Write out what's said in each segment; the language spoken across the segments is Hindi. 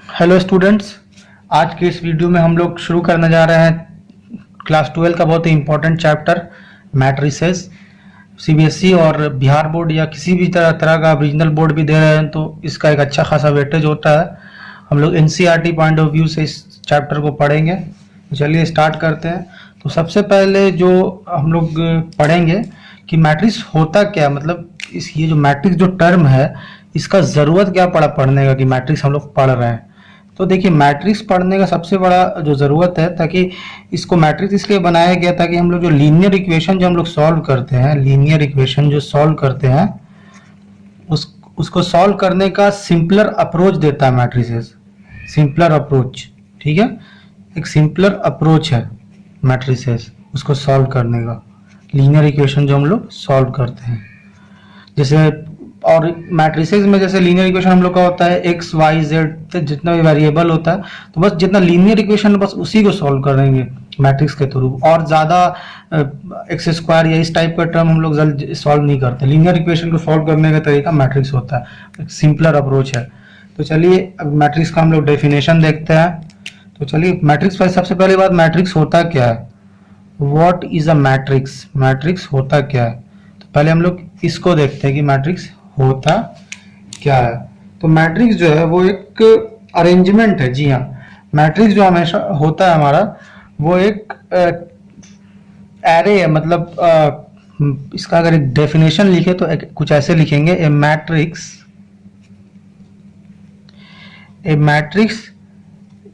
हेलो स्टूडेंट्स, आज के इस वीडियो में हम लोग शुरू करने जा रहे हैं क्लास 12 का बहुत ही इम्पोर्टेंट चैप्टर मैट्रिसेस। सीबीएसई और बिहार बोर्ड या किसी भी तरह का रीजनल बोर्ड भी दे रहे हैं तो इसका एक अच्छा खासा वेटेज होता है। हम लोग एनसीईआरटी पॉइंट ऑफ व्यू से इस चैप्टर को पढ़ेंगे। तो चलिए स्टार्ट करते हैं। तो सबसे पहले जो हम लोग पढ़ेंगे कि मैट्रिक्स होता क्या, मतलब ये जो मैट्रिक्स जो टर्म है इसका ज़रूरत क्या पड़ा पढ़ने का कि मैट्रिक्स हम लोग पढ़ रहे हैं। तो देखिए, मैट्रिक्स पढ़ने का सबसे बड़ा जो ज़रूरत है, ताकि इसको मैट्रिक्स इसलिए बनाया गया ताकि हम लोग जो लीनियर इक्वेशन जो हम लोग सॉल्व करते हैं, लीनियर इक्वेशन जो सॉल्व करते हैं उसको सॉल्व करने का सिंपलर अप्रोच देता है मैट्रिसेस। सिंपलर अप्रोच, ठीक है, एक सिंपलर अप्रोच है मैट्रिसेस उसको सॉल्व करने का। लीनियर इक्वेशन जो हम लोग सॉल्व करते हैं, जैसे और मैट्रिसेस में जैसे लीनियर इक्वेशन हम लोग का होता है एक्स वाई जेड, जितना भी वेरिएबल होता है तो बस जितना लीनियर इक्वेशन बस उसी को सॉल्व करेंगे मैट्रिक्स के थ्रू। और ज़्यादा एक्स स्क्वायर या इस टाइप का टर्म हम लोग जल्द सॉल्व नहीं करते। लीनियर इक्वेशन को सॉल्व करने का तरीका मैट्रिक्स होता है, एक सिंपलर अप्रोच है। तो चलिए अब मैट्रिक्स का हम लोग डेफिनेशन देखते हैं। तो चलिए मैट्रिक्स पर सबसे पहली बात, मैट्रिक्स होता क्या है, what is a matrix, matrix होता क्या है। तो पहले हम लोग इसको देखते हैं कि मैट्रिक्स होता क्या है। तो मैट्रिक्स जो है वो एक अरेंजमेंट है। जी हाँ, मैट्रिक्स जो हमेशा होता है हमारा वो एक एरे है। मतलब इसका अगर एक डेफिनेशन लिखे तो कुछ ऐसे लिखेंगे, a matrix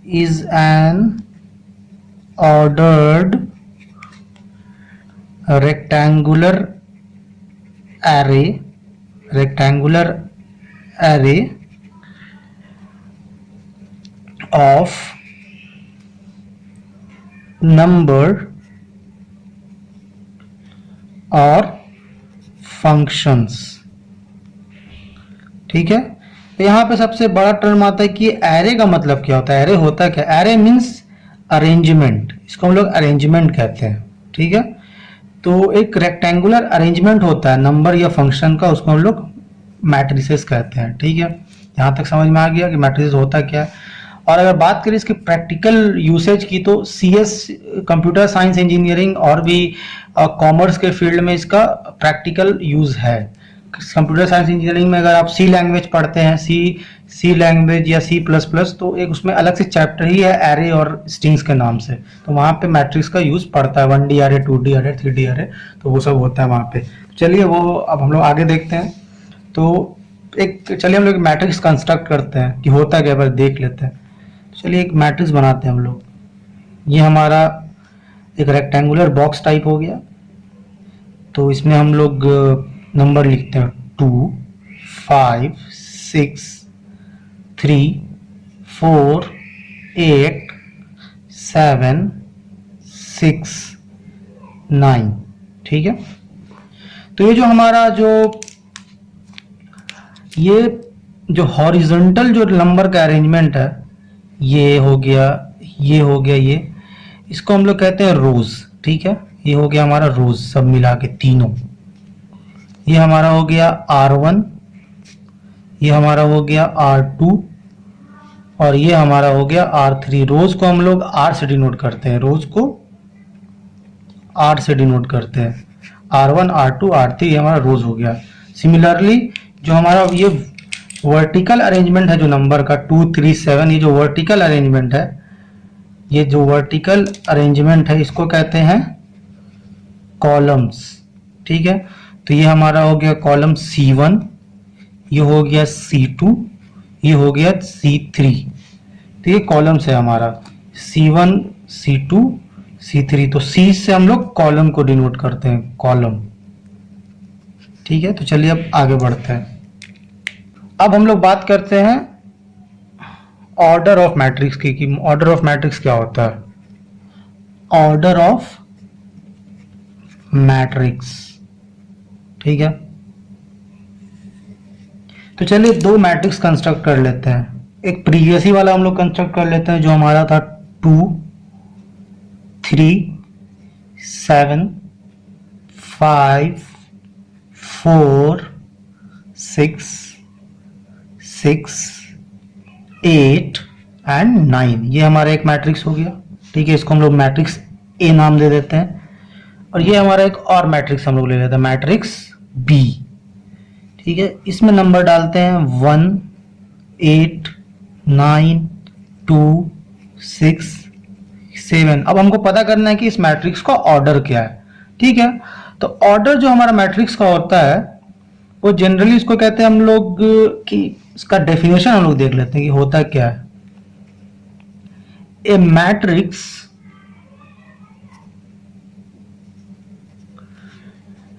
is an ordered rectangular array of number or functions। ठीक है, तो यहाँ पे सबसे बड़ा टर्म आता है कि एरे का मतलब क्या होता है। एरे होता है क्या, एरे मीन्स अरेंजमेंट, इसको हम लोग अरेंजमेंट कहते हैं। ठीक है, तो एक रेक्टेंगुलर अरेंजमेंट होता है नंबर या फंक्शन का, उसको हम लोग मैट्रिसेस कहते हैं। ठीक है, यहाँ तक समझ में आ गया कि मैट्रिसेस होता क्या है। और अगर बात करें इसके प्रैक्टिकल यूसेज की तो सीएस कंप्यूटर साइंस इंजीनियरिंग और भी कॉमर्स के फील्ड में इसका प्रैक्टिकल यूज है। कंप्यूटर साइंस इंजीनियरिंग में अगर आप सी लैंग्वेज पढ़ते हैं, सी लैंग्वेज या सी प्लस प्लस, तो एक उसमें अलग से चैप्टर ही है एरे और स्ट्रिंग्स के नाम से। तो वहाँ पे मैट्रिक्स का यूज पड़ता है, 1D array, 2D array, 3D array, तो वो सब होता है वहाँ पे। चलिए वो अब हम लोग आगे देखते हैं। तो चलिए हम लोग मैट्रिक्स कंस्ट्रक्ट करते हैं कि होता क्या, बार देख लेते हैं। चलिए एक मैट्रिक्स बनाते हैं हम लोग। ये हमारा एक रेक्टेंगुलर बॉक्स टाइप हो गया। तो इसमें हम लोग नंबर लिखते हैं 2, 5, 6, 3, 4, 8, 7, 6, 9। ठीक है, तो ये जो हॉरिजॉन्टल जो नंबर का अरेंजमेंट है, ये हो गया, ये हो गया, ये इसको हम लोग कहते हैं रोज। ठीक है, ये हो गया हमारा रोज, सब मिला के तीनों। ये हमारा हो गया R1, ये हमारा हो गया R2 और ये हमारा हो गया R3। रोज को हम लोग R से डिनोट करते हैं, रोज को R से डिनोट करते हैं। R1, R2, R3 ये हमारा रोज हो गया। सिमिलरली जो हमारा ये वर्टिकल अरेंजमेंट है जो नंबर का 2, 3, 7, ये जो वर्टिकल अरेंजमेंट है, ये जो वर्टिकल अरेंजमेंट है इसको कहते हैं कॉलम्स। ठीक है, तो ये हमारा हो गया कॉलम C1, ये हो गया C2, ये हो गया C3। तो ये कॉलम्स है हमारा C1, C2, C3। तो C से हम लोग कॉलम को डिनोट करते हैं, कॉलम। ठीक है, तो चलिए अब आगे बढ़ते हैं। अब हम लोग बात करते हैं ऑर्डर ऑफ मैट्रिक्स की, कि ऑर्डर ऑफ मैट्रिक्स क्या होता है। ऑर्डर ऑफ मैट्रिक्स, ठीक है, तो चलिए दो मैट्रिक्स कंस्ट्रक्ट कर लेते हैं। एक प्रीवियस ही वाला हम लोग कंस्ट्रक्ट कर लेते हैं जो हमारा था 2, 3, 7, 5, 4, 6, 8, एंड 9। ये हमारा एक मैट्रिक्स हो गया, ठीक है, इसको हम लोग मैट्रिक्स ए नाम दे देते हैं। और ये हमारा एक और मैट्रिक्स हम लोग ले लेते हैं, मैट्रिक्स बी, ठीक है। इसमें नंबर डालते हैं 1 8 9 2 6 7। अब हमको पता करना है कि इस मैट्रिक्स का ऑर्डर क्या है, ठीक है। तो ऑर्डर जो हमारा मैट्रिक्स का होता है वो जनरली इसको कहते हैं हम लोग कि इसका डेफिनेशन हम लोग देख लेते हैं कि होता क्या है। ए matrix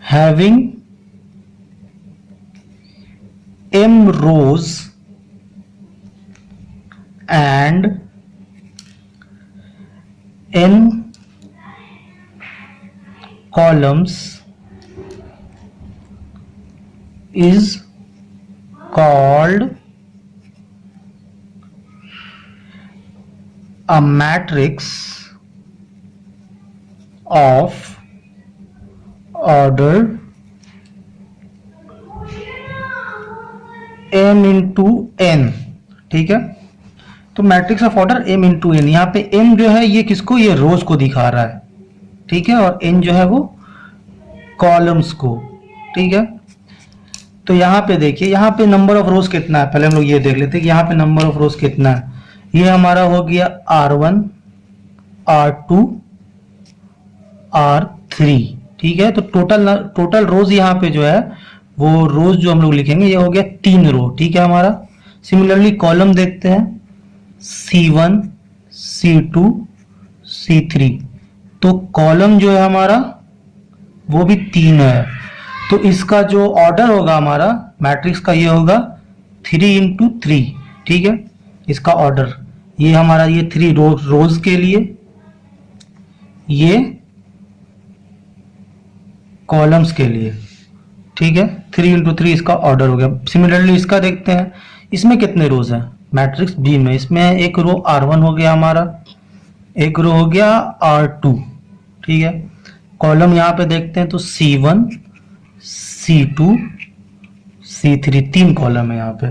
having m rows and n columns is called a matrix of order m into n, ठीक है। तो matrix of order m into n, यहाँ पे m जो है ये किसको, ये रोज को दिखा रहा है, ठीक है, और n जो है वो कॉलम्स को, ठीक है। तो यहाँ पे देखिए, यहाँ पे नंबर ऑफ रोज कितना है, पहले हम लोग ये देख लेते हैं कि यहाँ पे नंबर ऑफ रोज कितना है। ये हमारा हो गया R1 R2 R3, ठीक है। तो टोटल रोज यहाँ पे जो है वो रोज जो हम लोग लिखेंगे ये हो गया 3 रो, ठीक है हमारा। सिमिलरली कॉलम देखते हैं C1 C2 C3। तो कॉलम जो है हमारा वो भी 3 है, तो इसका जो ऑर्डर होगा हमारा मैट्रिक्स का ये होगा 3 into 3, ठीक है। इसका ऑर्डर ये हमारा ये 3 रोज के लिए, ये कॉलम्स के लिए, ठीक है। 3 into 3 इसका ऑर्डर हो गया। सिमिलरली इसका देखते हैं, इसमें कितने रोज हैं मैट्रिक्स बी में, इसमें एक रो R1 हो गया हमारा, एक रो हो गया R2, ठीक है। कॉलम यहाँ पे देखते हैं तो C1 C2 C3, 3 कॉलम है यहाँ पे।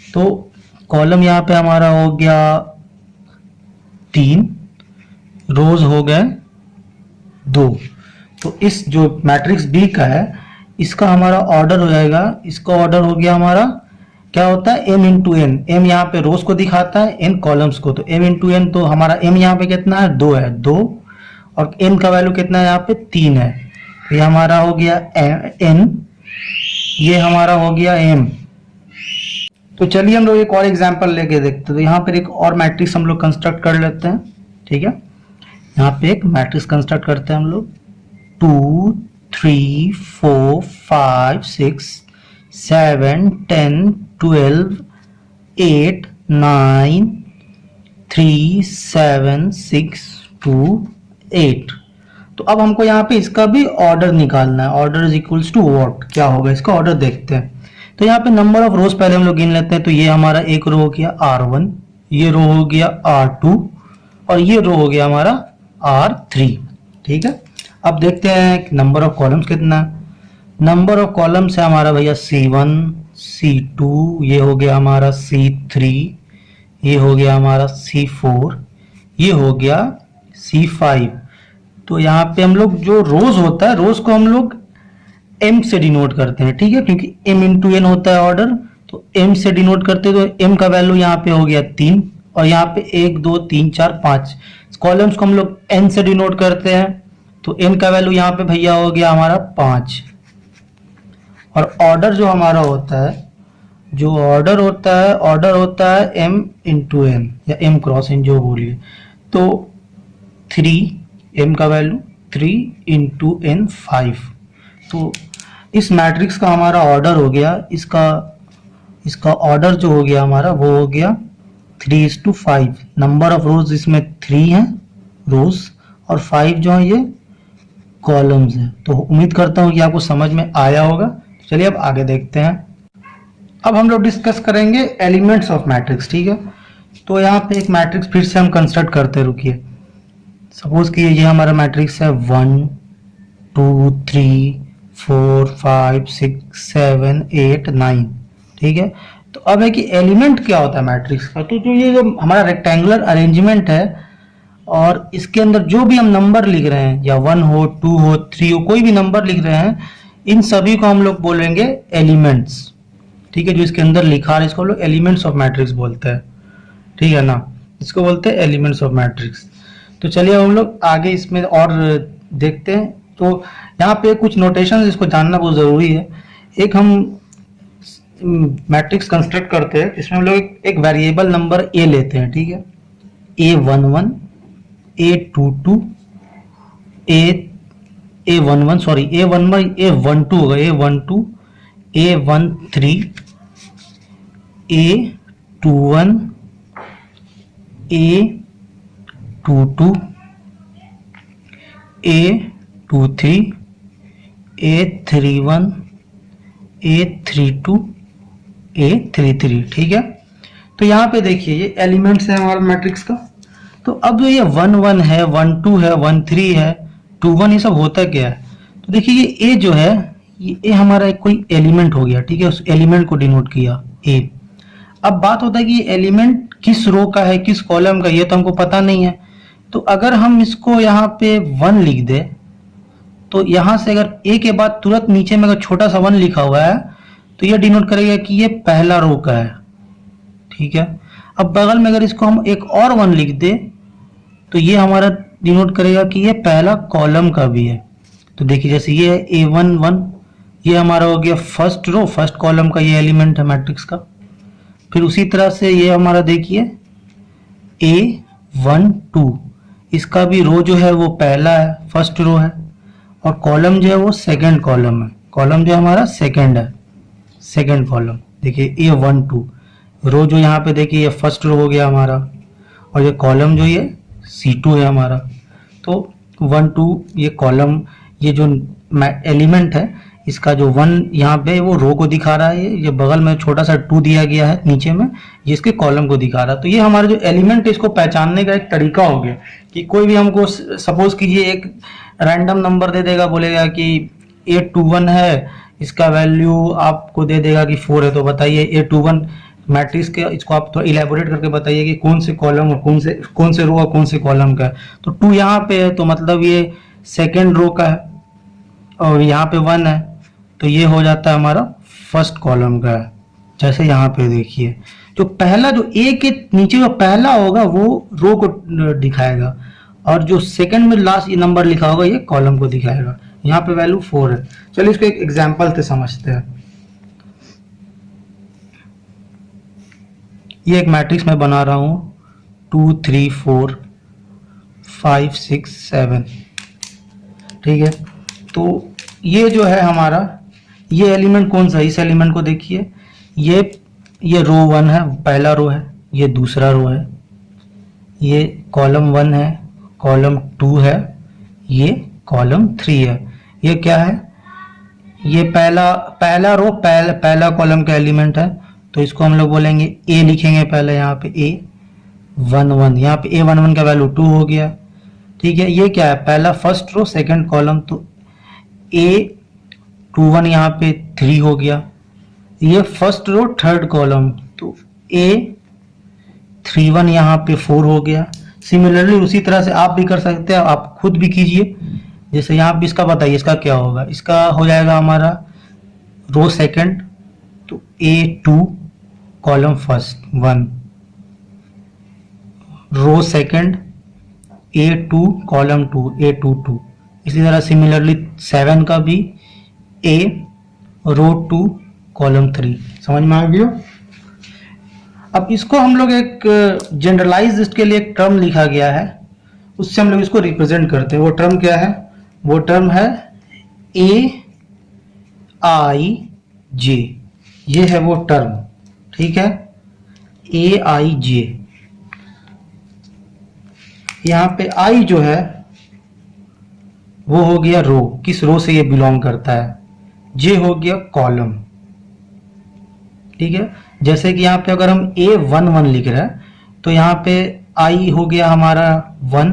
तो कॉलम यहाँ पे हमारा हो गया 3, रोज हो गए 2। तो इस जो मैट्रिक्स बी का है इसका हमारा ऑर्डर हो जाएगा, इसका ऑर्डर हो गया हमारा क्या होता है m into n। m यहाँ पे रोज को दिखाता है, n कॉलम्स को, तो m into n, तो हमारा m यहाँ पे कितना है 2 है, 2, और n का वैल्यू कितना है यहाँ पे 3 है। तो ये हमारा हो गया n, ये हमारा हो गया m। तो चलिए हम लोग एक और एग्जांपल लेके देखते हैं। तो यहाँ पर एक और मैट्रिक्स हम लोग कंस्ट्रक्ट कर लेते हैं, ठीक है। यहाँ पे एक मैट्रिक्स कंस्ट्रक्ट करते हैं हम लोग 2 3 4 5 6 7 10 12 8 9 3 7 6 2 8। तो अब हमको यहाँ पे इसका भी ऑर्डर निकालना है। Order is equals to what, क्या होगा इसका ऑर्डर देखते हैं। तो यहाँ पे नंबर ऑफ रोज पहले हम लोग गिन लेते हैं। तो ये हमारा एक रो हो गया R1, ये रो हो गया R2, और ये रो हो गया हमारा R3, ठीक है। अब देखते हैं नंबर ऑफ कॉलम्स कितना है। नंबर ऑफ कॉलम्स है हमारा भैया C1 C2, ये हो गया हमारा C3, ये हो गया हमारा C4, ये हो गया C5। तो यहाँ पे हम लोग जो रोज होता है, रोज को हम लोग m से डिनोट करते हैं, ठीक है, क्योंकि m into n होता है ऑर्डर। तो m से डिनोट करते हैं, तो m का वैल्यू यहाँ पे हो गया 3, और यहाँ पे 1 2 3 4 5। कॉलम्स को हम लोग n से डिनोट करते हैं, तो n का वैल्यू यहाँ पे भैया हो गया हमारा 5। और ऑर्डर जो हमारा होता है, जो ऑर्डर होता है m into n या m क्रॉस n जो बोलिए। तो 3, m का वैल्यू 3 into n 5। तो इस मैट्रिक्स का हमारा ऑर्डर हो गया, इसका ऑर्डर जो हो गया हमारा वो हो गया 3:5। नंबर ऑफ रोज इसमें 3 है रोज, और 5 जो है ये कॉलम्स है। तो उम्मीद करता हूँ कि आपको समझ में आया होगा। चलिए अब आगे देखते हैं। अब हम लोग डिस्कस करेंगे एलिमेंट्स ऑफ मैट्रिक्स, ठीक है। तो यहाँ पे एक मैट्रिक्स फिर से हम कंस्ट्रक्ट करते, रुकिए। सपोज कि ये हमारा मैट्रिक्स है 1 2 3 4 5 6 7 8 9, ठीक है। तो तो अब है कि एलिमेंट क्या होता है मैट्रिक्स का। तो जो ये जो हमारा रेक्टेंगुलर अरेंजमेंट है और इसके अंदर जो भी हम नंबर लिख रहे हैं, या 1 हो, 2 हो, 3 हो, कोई भी नंबर लिख रहे हैं, इन सभी को हम लोग बोलेंगे एलिमेंट्स। ठीक है, जो इसके अंदर लिखा है इसको हम लोग एलिमेंट्स ऑफ मैट्रिक्स बोलते हैं। ठीक है ना, इसको बोलते हैं एलिमेंट्स ऑफ मैट्रिक्स। तो चलिए हम लोग आगे इसमें और देखते हैं। तो यहाँ पे कुछ नोटेशन इसको जानना बहुत ज़रूरी है। एक हम मैट्रिक्स कंस्ट्रक्ट करते हैं जिसमें हम लोग एक वेरिएबल नंबर ए लेते हैं। ठीक है, A11, A22, A11 sorry A11, A12 होगा, A12, A13, A21, A22, A23, A31, A32, A33। ठीक है, तो यहाँ पे देखिए ये एलिमेंट्स है हमारा मैट्रिक्स का। तो अब जो ये 1 1 है, 1 2 है, 1 3 है, 2 1, ये सब होता क्या है। तो देखिए ये ए जो है, ये ए हमारा एक कोई एलिमेंट हो गया। ठीक है, उस एलिमेंट को डिनोट किया ए। अब बात होता है कि ये एलिमेंट किस रो का है, किस कॉलम का, ये तो हमको पता नहीं है। तो अगर हम इसको यहाँ पे 1 लिख दे, तो यहाँ से अगर ए के बाद तुरंत नीचे में अगर छोटा सा 1 लिखा हुआ है तो ये डिनोट करेगा कि ये पहला रो का है। ठीक है, अब बगल में अगर इसको हम एक और 1 लिख दे तो ये हमारा डिनोट करेगा कि ये पहला कॉलम का भी है। तो देखिए जैसे ये है A1 1, ये हमारा हो गया फर्स्ट रो, फर्स्ट कॉलम का ये एलिमेंट है मैट्रिक्स का। फिर उसी तरह से ये हमारा देखिए A1 2, इसका भी रो जो है वो पहला है, फर्स्ट रो है, और कॉलम जो है वो सेकंड कॉलम है। कॉलम जो हमारा सेकंड है, सेकंड कॉलम। देखिए A1 2 रो जो यहाँ पे देखिए ये फर्स्ट रो हो गया हमारा, और ये कॉलम जो ये C2 है हमारा। तो 1 2 ये कॉलम, ये जो एलिमेंट है इसका जो 1 यहाँ पे वो रो को दिखा रहा है, ये बगल में छोटा सा 2 दिया गया है नीचे में, ये इसके कॉलम को दिखा रहा है। तो ये हमारा जो एलिमेंट है इसको पहचानने का एक तरीका हो गया कि कोई भी हमको सपोज कीजिए एक रैंडम नंबर दे देगा, बोलेगा कि A21 है, इसका वैल्यू आपको दे देगा कि 4 है। तो बताइए A21 मैट्रिक्स के, इसको आप थोड़ा इलेबोरेट करके बताइए कि कौन से कॉलम और कौन से रो और कौन से कॉलम का है। तो 2 यहाँ पे है तो मतलब ये सेकेंड रो का है, और यहाँ पे 1 है तो ये हो जाता है हमारा फर्स्ट कॉलम का है। जैसे यहाँ पे देखिए जो पहला, जो ए के नीचे जो पहला होगा वो रो को दिखाएगा, और जो सेकंड में लास्ट ये नंबर लिखा होगा ये कॉलम को दिखाएगा। यहाँ पे वैल्यू 4 है। चलिए इसको एक एग्जाम्पल से समझते हैं। ये एक मैट्रिक्स मैं बना रहा हूँ 2 3 4 5 6 7। ठीक है, तो ये जो है हमारा, ये एलिमेंट कौन सा है, इस एलिमेंट को देखिए, ये रो 1 है, पहला रो है, ये दूसरा रो है, ये कॉलम 1 है, कॉलम 2 है, ये कॉलम 3 है। ये क्या है, ये पहला रो पहला कॉलम का एलिमेंट है, तो इसको हम लोग बोलेंगे ए, लिखेंगे पहले यहाँ पे A11, यहाँ पे A11 का वैल्यू 2 हो गया। ठीक है, ये क्या है, पहला फर्स्ट रो सेकंड कॉलम, तो A21 यहाँ पे 3 हो गया। ये फर्स्ट रो थर्ड कॉलम, तो A31 यहाँ पे 4 हो गया। सिमिलरली उसी तरह से आप भी कर सकते हैं, आप खुद भी कीजिए। जैसे यहाँ पे इसका बताइए, इसका क्या होगा, इसका हो जाएगा हमारा रो सेकंड, तो A2 column first 1, row second A2 column 2 A22। इसी तरह सिमिलरली 7 का भी A रो 2 कॉलम 3। समझ में आ गया। अब इसको हम लोग एक जनरलाइज इसके लिए एक टर्म लिखा गया है, उससे हम लोग इसको रिप्रेजेंट करते हैं। वो टर्म क्या है, वो टर्म है AIJ। ये है वो टर्म, ठीक है, AIJ। यहाँ पे I जो है वो हो गया रो, किस रो से ये बिलोंग करता है, J हो गया कॉलम। ठीक है, जैसे कि यहाँ पे अगर हम A11 लिख रहे हैं तो यहाँ पे I हो गया हमारा 1,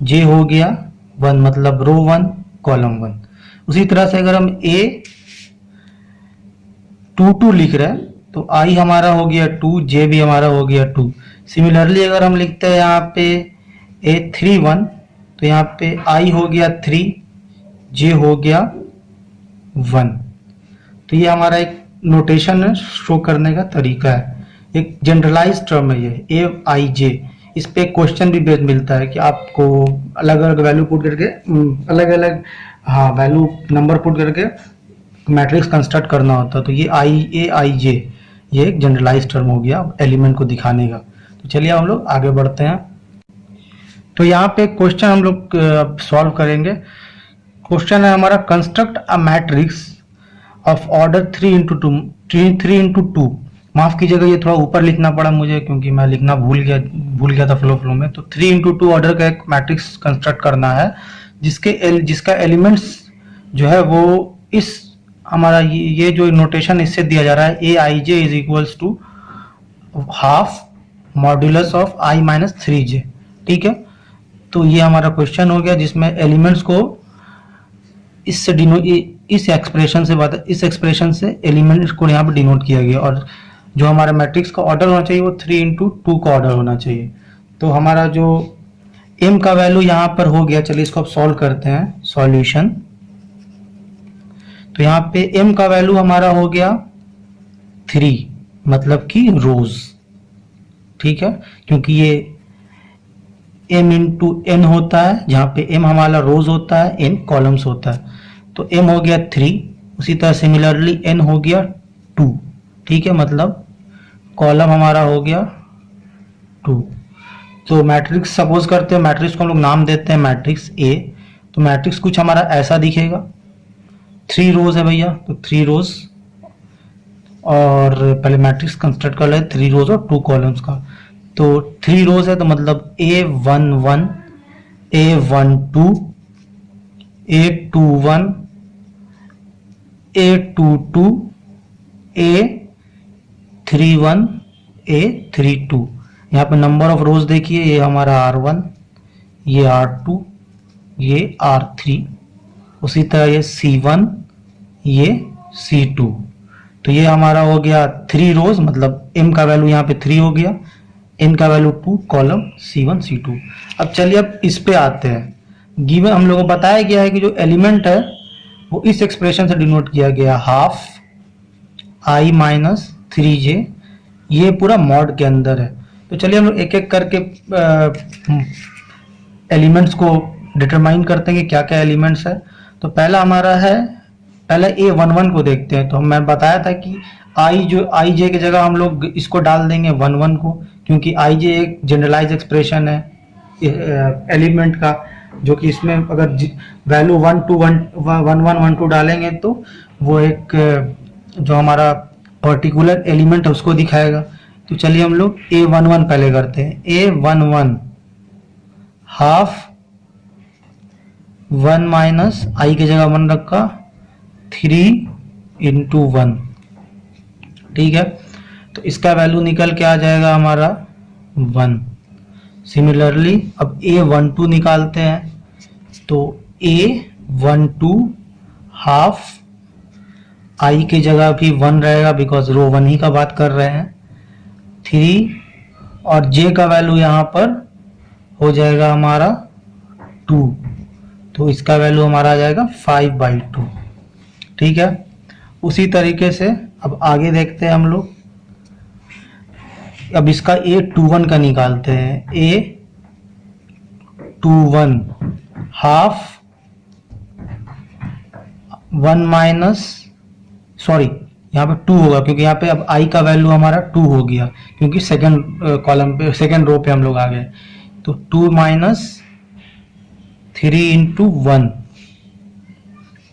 J हो गया 1, मतलब रो 1 कॉलम 1। उसी तरह से अगर हम A22 लिख रहे हैं तो आई हमारा हो गया 2, जे भी हमारा हो गया 2। सिमिलरली अगर हम लिखते हैं यहाँ पे A31, तो यहाँ पे आई हो गया 3, जे हो गया 1। तो ये हमारा एक नोटेशन है, शो करने का तरीका है, एक जनरलाइज टर्म है ये AIJ। इस पे क्वेश्चन भी बेस मिलता है कि आपको अलग अलग वैल्यू पुट करके अलग अलग वैल्यू नंबर पुट करके मैट्रिक्स कंस्ट्रक्ट करना होता है। तो ये AIJ ये एक जनरलाइज टर्म हो गया एलिमेंट को दिखाने का। तो चलिए हम लोग आगे बढ़ते हैं। तो यहाँ पे क्वेश्चन हम लोग सॉल्व करेंगे। क्वेश्चन है हमारा, construct a matrix of order 3 into 2। माफ कीजिएगा, ये थोड़ा ऊपर लिखना पड़ा मुझे क्योंकि मैं लिखना भूल गया था फ्लो में। तो 3 into 2 ऑर्डर का एक मैट्रिक्स कंस्ट्रक्ट करना है जिसका एलिमेंट्स जो है वो इस हमारा ये जो नोटेशन इससे दिया जा रहा है, AIJ is equals to half modulus of I minus 3J। ठीक है, तो ये हमारा क्वेश्चन हो गया जिसमें एलिमेंट्स को इस एक्सप्रेशन से एलिमेंट्स को यहाँ पे डिनोट किया गया, और जो हमारा मैट्रिक्स का ऑर्डर होना चाहिए वो 3 into 2 का ऑर्डर होना चाहिए। तो हमारा जो m का वैल्यू यहाँ पर हो गया, चलिए इसको अब सॉल्व करते हैं, सॉल्यूशन। तो यहाँ पे m का वैल्यू हमारा हो गया 3, मतलब कि रोज। ठीक है, क्योंकि ये m into n होता है, जहाँ पे m हमारा रोज होता है, n कॉलम्स होता है। तो m हो गया 3, उसी तरह सिमिलरली n हो गया 2। ठीक है, मतलब कॉलम हमारा हो गया 2। तो मैट्रिक्स सपोज करते हैं, मैट्रिक्स को हम लोग नाम देते हैं मैट्रिक्स A। तो मैट्रिक्स कुछ हमारा ऐसा दिखेगा, 3 रोज है भैया, तो 3 रोज, और पहले मैट्रिक्स कंस्ट्रक्ट कर ले 3 रोज और 2 कॉलम्स का। तो 3 रोज है तो मतलब A11, A12, A21, A22, A31, A32। यहाँ पे नंबर ऑफ रोज देखिए, ये हमारा R1, ये R2, ये R3, उसी तरह ये C1, ये C2। तो ये हमारा हो गया 3 रोज, मतलब m का वैल्यू यहाँ पे 3 हो गया, n का वैल्यू 2, कॉलम C1 C2। अब चलिए अब इस पे आते हैं। गिवन हम लोगों को बताया गया है कि जो एलिमेंट है वो इस एक्सप्रेशन से डिनोट किया गया, हाफ I माइनस 3J। ये पूरा मॉड के अंदर है। तो चलिए हम लोग एक एक करके एलिमेंट्स को डिटरमाइन करते हैं कि क्या क्या एलिमेंट्स है। तो पहला हमारा है, पहले A11 को देखते हैं। तो मैं बताया था कि IJ की जगह हम लोग इसको डाल देंगे 11 को, क्योंकि IJ एक जनरलाइज एक्सप्रेशन है एलिमेंट का, जो कि इसमें अगर वैल्यू 1 2 1 1 1 1 2 डालेंगे तो वो एक जो हमारा पर्टिकुलर एलिमेंट है उसको दिखाएगा। तो चलिए हम लोग A11 पहले करते हैं। A11 हाफ 1 माइनस I की जगह 1 रखा, 3 into 1। ठीक है, तो इसका वैल्यू निकल के आ जाएगा हमारा 1। सिमिलरली अब A12 निकालते हैं। तो A12 हाफ I की जगह भी 1 रहेगा, बिकॉज रो 1 ही का बात कर रहे हैं, 3, और J का वैल्यू यहाँ पर हो जाएगा हमारा 2। तो इसका वैल्यू हमारा आ जाएगा 5/2। ठीक है, उसी तरीके से अब आगे देखते हैं हम लोग। अब इसका A21 का निकालते हैं। A21 हाफ 1 माइनस, सॉरी यहाँ पे 2 होगा, क्योंकि यहाँ पे अब I का वैल्यू हमारा 2 हो गया, क्योंकि सेकंड कॉलम पे, सेकंड रो पे हम लोग आ गए। तो 2 माइनस 3 into 1,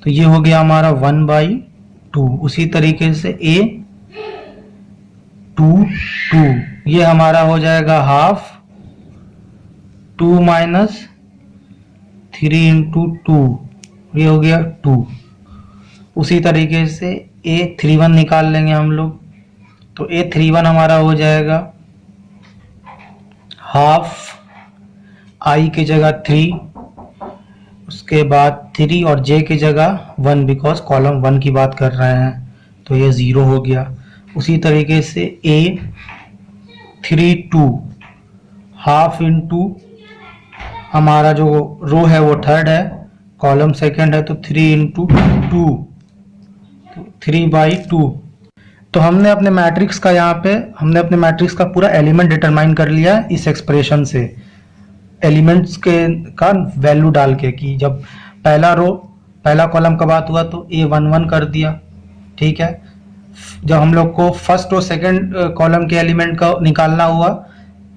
तो ये हो गया हमारा 1/2। उसी तरीके से A22, ये हमारा हो जाएगा हाफ 2 माइनस 3 into 2, ये हो गया 2। उसी तरीके से A31 निकाल लेंगे हम लोग। तो A31 हमारा हो जाएगा हाफ I की जगह 3, उसके बाद 3 और J की जगह 1, बिकॉज कॉलम 1 की बात कर रहे हैं, तो ये 0 हो गया। उसी तरीके से A32 हाफ इंटू हमारा जो रो है वो थर्ड है, कॉलम सेकंड है, तो 3 इंटू 2, 3/2। तो हमने अपने मैट्रिक्स का हमने अपने मैट्रिक्स का पूरा एलिमेंट डिटरमाइन कर लिया इस एक्सप्रेशन से, एलिमेंट्स का वैल्यू डाल के, कि जब पहला कॉलम का बात हुआ तो A11 कर दिया, ठीक है। जब हम लोग को फर्स्ट और सेकंड कॉलम के एलिमेंट का निकालना हुआ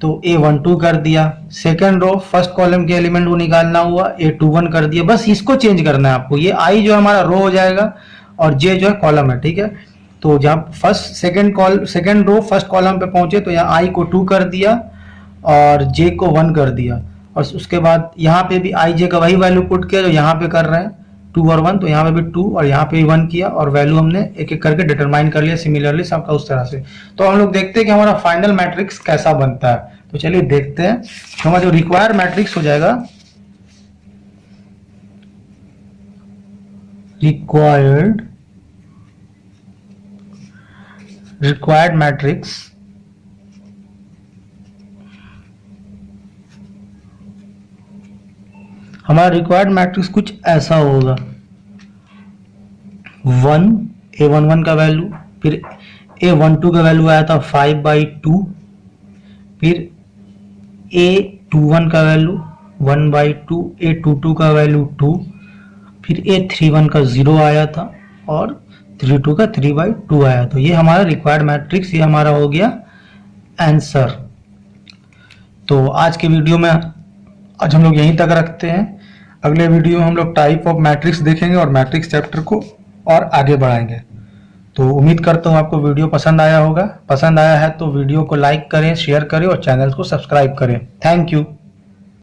तो A12 कर दिया, सेकंड रो फर्स्ट कॉलम के एलिमेंट को निकालना हुआ A21 कर दिया। बस इसको चेंज करना है आपको, ये I जो हमारा रो हो जाएगा और J जो है कॉलम है, ठीक है। तो जब सेकंड रो फर्स्ट कॉलम पे पहुंचे तो यहाँ I को 2 कर दिया और J को 1 कर दिया, और उसके बाद यहाँ पे भी I J का वही वैल्यू पुट किया जो यहाँ पे कर रहे हैं, 2 और 1, तो यहाँ पे भी 2 और यहाँ पे भी 1 किया, और वैल्यू हमने एक एक करके डिटरमाइन कर लिया सिमिलरली सबका उस तरह से। तो हम लोग देखते हैं कि हमारा फाइनल मैट्रिक्स कैसा बनता है। तो चलिए देखते हैं। तो हमारा जो रिक्वायर्ड मैट्रिक्स हो जाएगा, रिक्वायर्ड मैट्रिक्स हमारा रिक्वायर्ड मैट्रिक्स कुछ ऐसा होगा। 1 A11 का वैल्यू, फिर A12 का वैल्यू आया था 5/2, फिर A21 का वैल्यू 1/2, A22 का वैल्यू 2, फिर A31 का 0 आया था, और 32 का 3/2 आया। तो ये हमारा रिक्वायर्ड मैट्रिक्स, ये हमारा हो गया आंसर। तो आज के वीडियो में आज हम लोग यहीं तक रखते हैं। अगले वीडियो में हम लोग टाइप ऑफ मैट्रिक्स देखेंगे और मैट्रिक्स चैप्टर को और आगे बढ़ाएंगे। तो उम्मीद करता हूँ आपको वीडियो पसंद आया होगा। पसंद आया है तो वीडियो को लाइक करें, शेयर करें और चैनल को सब्सक्राइब करें। Thank you.